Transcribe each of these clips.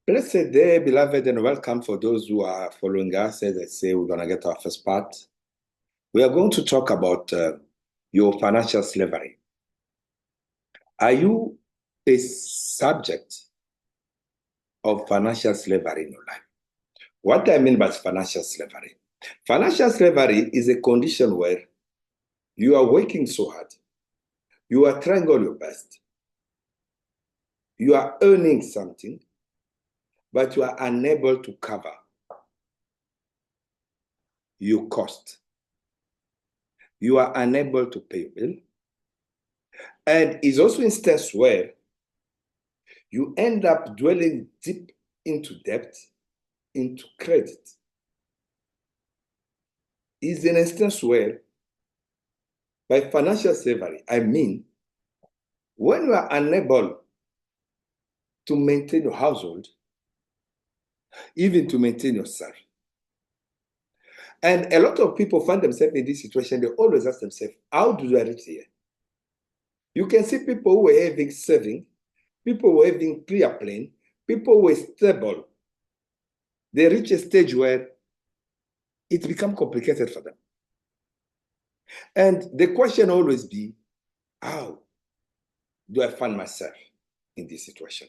Blessed day, beloved, and welcome for those who are following us. As I say, we're going to get our first part. We are going to talk about your financial slavery. Are you a subject of financial slavery in your life? What do I mean by financial slavery? Financial slavery is a condition where you are working so hard, you are trying all your best, you are earning something, but you are unable to cover your cost. You are unable to pay your bill. And it's also instance where you end up dwelling deep into debt, into credit. It's an instance where, by financial slavery, I mean, when you are unable to maintain your household, even to maintain yourself. And a lot of people find themselves in this situation, they always ask themselves, how do I reach here? You can see people who are having saving, people who are having clear plan, people who are stable. They reach a stage where it becomes complicated for them. And the question always be, how do I find myself in this situation?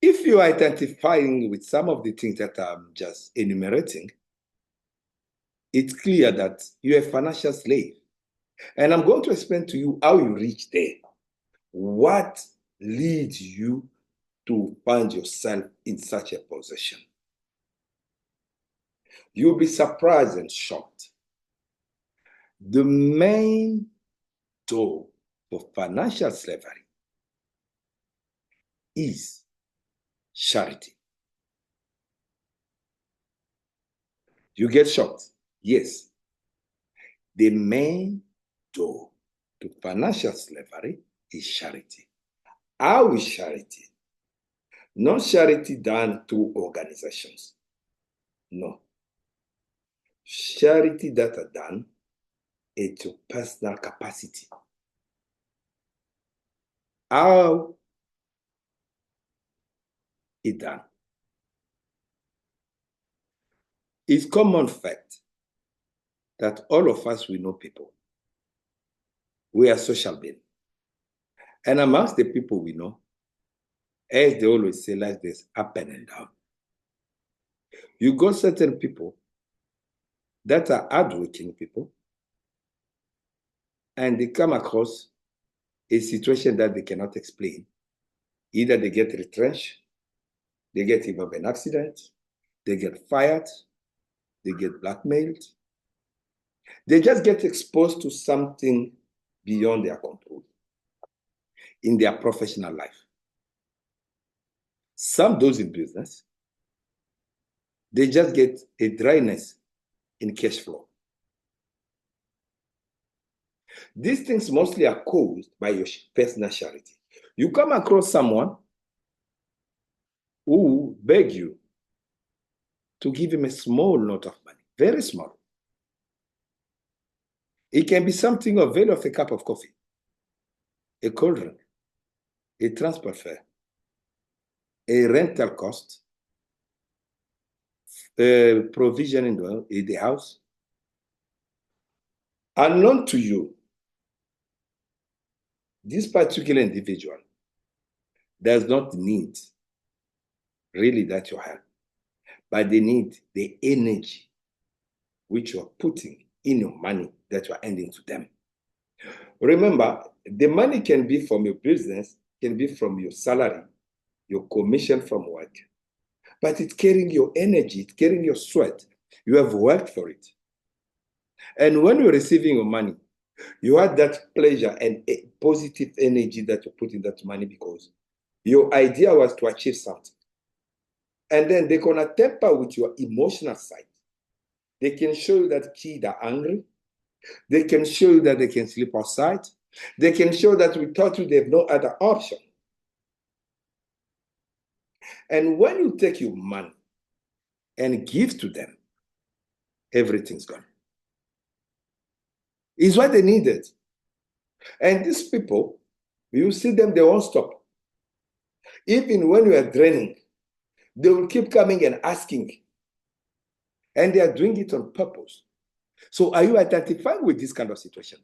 If you are identifying with some of the things that I'm just enumerating, it's clear that you're a financial slave. And I'm going to explain to you how you reach there. What leads you to find yourself in such a position? You'll be surprised and shocked. The main door for financial slavery is charity. You get shocked? Yes. The main door to financial slavery is charity. How is charity? Not charity done through organizations. No. Charity that are done at your personal capacity. How is done? It's common fact that all of us, we know people. We are social beings. And amongst the people we know, as they always say, like this, up and down. You got certain people that are hardworking people, and they come across a situation that they cannot explain. Either they get retrenched, they get involved in an accident, they get fired, they get blackmailed. They just get exposed to something beyond their control in their professional life. Some those in business, they just get a dryness in cash flow. These things mostly are caused by your personal charity. You come across someone who beg you to give him a small note of money, very small. It can be something of value of a cup of coffee, a cold drink, a transport fare, a rental cost, provision in the house. Unknown to you, this particular individual does not need really that you help, but they need the energy which you are putting in your money that you are handing to them. Remember, the money can be from your business, can be from your salary, your commission from work, but it's carrying your energy, it's carrying your sweat. You have worked for it. And when you're receiving your money, you have that pleasure and a positive energy that you put in that money because your idea was to achieve something. And then they're going to temper with your emotional side. They can show you that kids are angry. They can show you that they can sleep outside. They can show that without you, they have no other option. And when you take your money and give to them, everything's gone. It's what they needed. And these people, you see them, they won't stop. Even when you are draining, They will keep coming and asking. And they are doing it on purpose. So are you identifying with this kind of situation?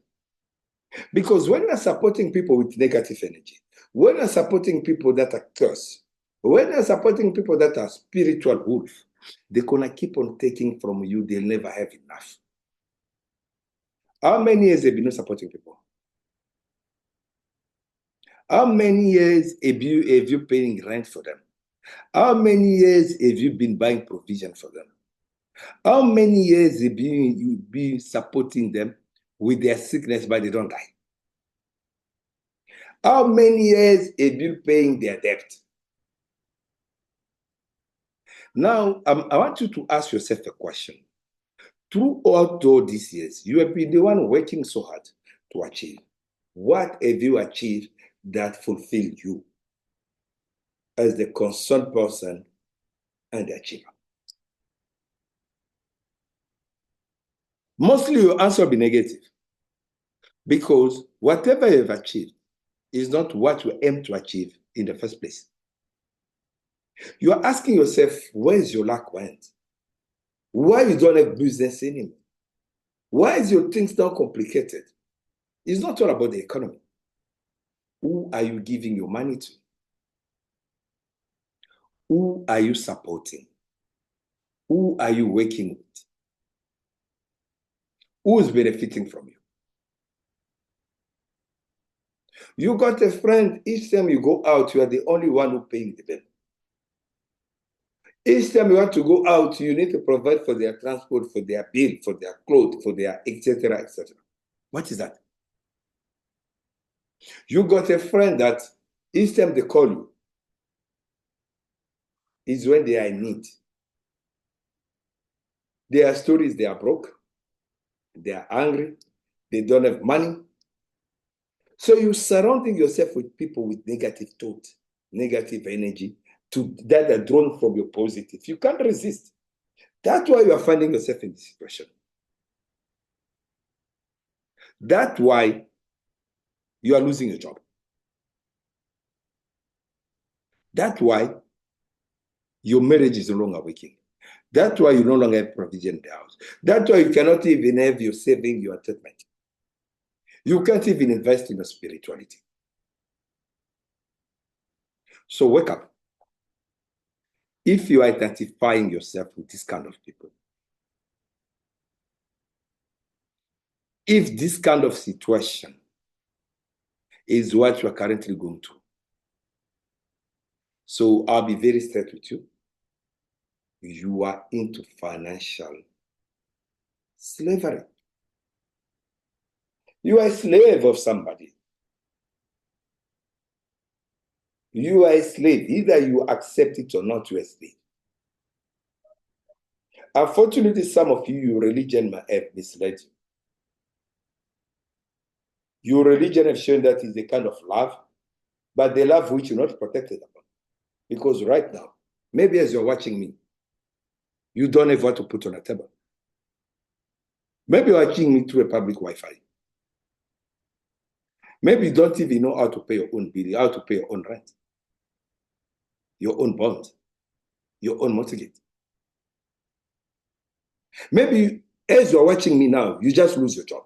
Because when you're supporting people with negative energy, when you're supporting people that are cursed, when you're supporting people that are spiritual wolves, they're going to keep on taking from you. They'll never have enough. How many years have you been supporting people? How many years have you paying rent for them? How many years have you been buying provision for them? How many years have you been supporting them with their sickness but they don't die? How many years have you paying their debt? Now, I want you to ask yourself a question. Throughout all these years, you have been the one working so hard to achieve. What have you achieved that fulfilled you as the concerned person and the achiever? Mostly your answer will be negative because whatever you have achieved is not what you aim to achieve in the first place. You are asking yourself, where's your luck went? Why you don't have business anymore? Why is your things now complicated? It's not all about the economy. Who are you giving your money to? Who are you supporting? Who are you working with? Who is benefiting from you? You got a friend, each time you go out, you are the only one who paying the bill. Each time you want to go out, you need to provide for their transport, for their bill, for their clothes, for their etc., etc. What is that? You got a friend that each time they call you is when they are in need. Their stories, they are broke, they are angry, they don't have money. So you're surrounding yourself with people with negative thought, negative energy, that are drawn from your positive. You can't resist. That's why you are finding yourself in this situation. That's why you are losing your job. That's why your marriage is no longer working. That's why you no longer have provision in the house. That's why you cannot even have your saving, your attachment. You can't even invest in your spirituality. So wake up. If you are identifying yourself with this kind of people, if this kind of situation is what you are currently going through, so I'll be very straight with you. You are into financial slavery. You are a slave of somebody. You are a slave. Either you accept it or not, you are a slave. Unfortunately, some of you, your religion might have misled you. Your religion has shown that is a kind of love, but the love which you're not protected upon. Because right now, maybe as you're watching me, you don't have what to put on a table. Maybe you're watching me through a public Wi-Fi. Maybe you don't even know how to pay your own bill, how to pay your own rent, your own bond, your own mortgage. Maybe as you're watching me now, you just lose your job.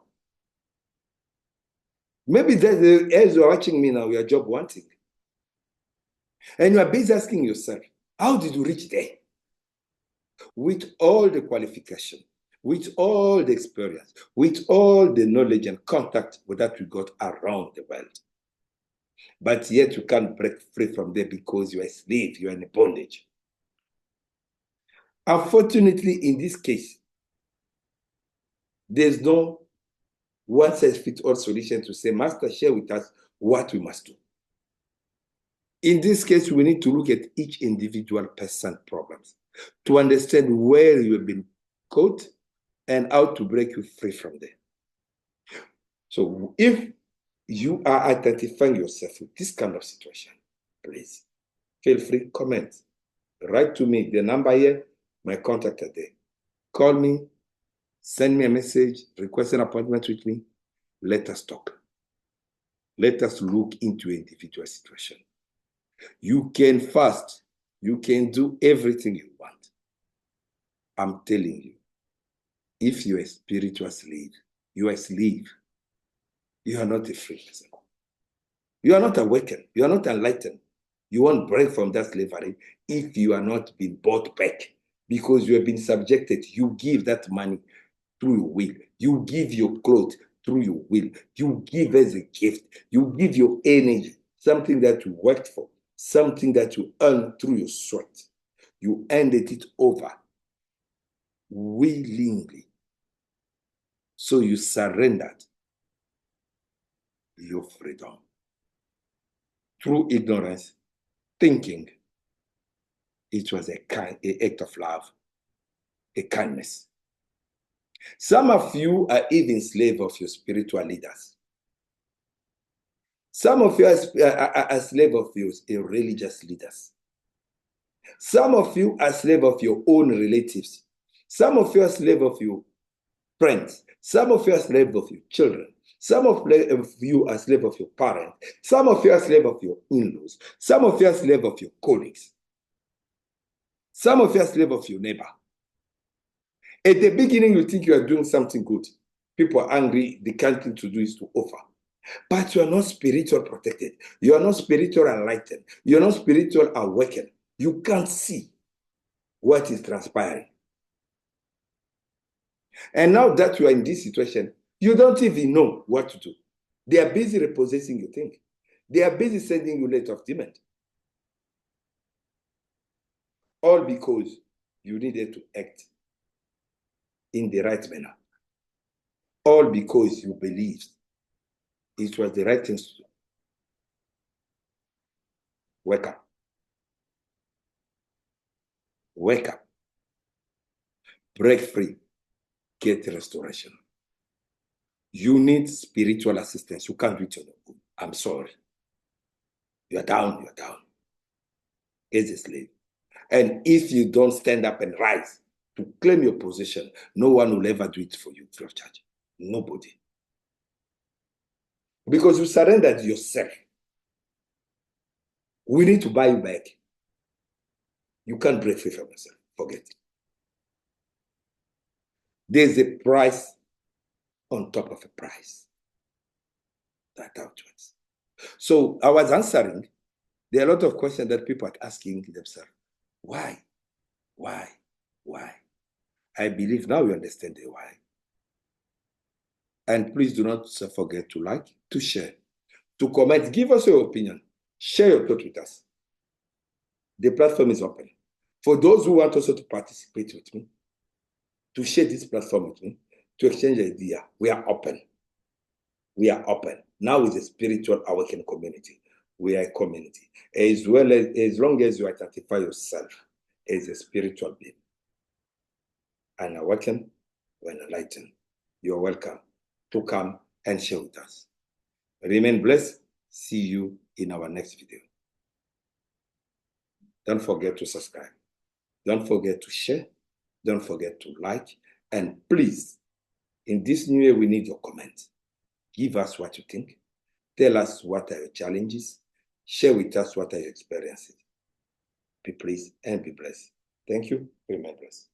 Maybe as you're watching me now, you're job wanting. And you're busy asking yourself, how did you reach there? With all the qualification, with all the experience, with all the knowledge and contact that we got around the world. But yet you can't break free from there because you're a slave, you're in a bondage. Unfortunately, in this case, there's no one-size-fits-all solution to say, Master, share with us what we must do. In this case, we need to look at each individual person's problems to understand where you have been caught and how to break you free from there. So if you are identifying yourself with this kind of situation, please feel free, comment, write to me, the number here, my contact are there. Call me, send me a message, request an appointment with me. Let us talk. Let us look into an individual situation. You can fast, You can do everything you want. I'm telling you, if you're a spiritual slave, you are a slave. You are not a free person. You are not awakened. You are not enlightened. You won't break from that slavery if you are not being bought back, because you have been subjected. You give that money through your will. You give your clothes through your will. You give as a gift. You give your energy, something that you worked for, something that you earned through your sweat. You handed it over willingly. So you surrendered your freedom through ignorance, thinking it was an act of love, a kindness. Some of you are even slaves of your spiritual leaders. Some of you are slaves of your religious leaders. Some of you are slaves of your own relatives. Some of you are slaves of your friends. Some of you are slaves of your children. Some of you are slaves of your parents. Some of you are slaves of your in-laws. Some of you are slaves of your colleagues. Some of you are slaves of your neighbor. At the beginning, you think you are doing something good. People are angry. The kind thing to do is to offer. But you are not spiritual protected. You are not spiritual enlightened. You are not spiritual awakened. You can't see what is transpiring. And now that you are in this situation, you don't even know what to do. They are busy repossessing your thing. They are busy sending you letter of demand. All because you needed to act in the right manner. All because you believed it was the right thing to do. Wake up. Wake up. Break free. Get restoration. You need spiritual assistance. You can't do it on your own. I'm sorry. You are down. You are down. As a slave. And if you don't stand up and rise to claim your position, no one will ever do it for you free of charge. Nobody. Because you surrendered yourself. We need to buy you back. You can't break free from yourself. Forget it. There's a price on top of a price. That's how it works. So I was answering. There are a lot of questions that people are asking themselves. Why? Why? Why? I believe now you understand the why. And please do not forget to like, to share, to comment, give us your opinion, share your thoughts with us. The platform is open. For those who want also to participate with me, to share this platform with me, to exchange ideas, we are open. We are open. Now is a spiritual awakened community. We are a community. As long as you identify yourself as a spiritual being, and awaken when enlightened, you're welcome to come and share with us. Remain blessed. See you in our next video. Don't forget to subscribe. Don't forget to share. Don't forget to like. And please, in this new year, we need your comments. Give us what you think. Tell us what are your challenges. Share with us what are your experiences. Be pleased and be blessed. Thank you. Remain blessed.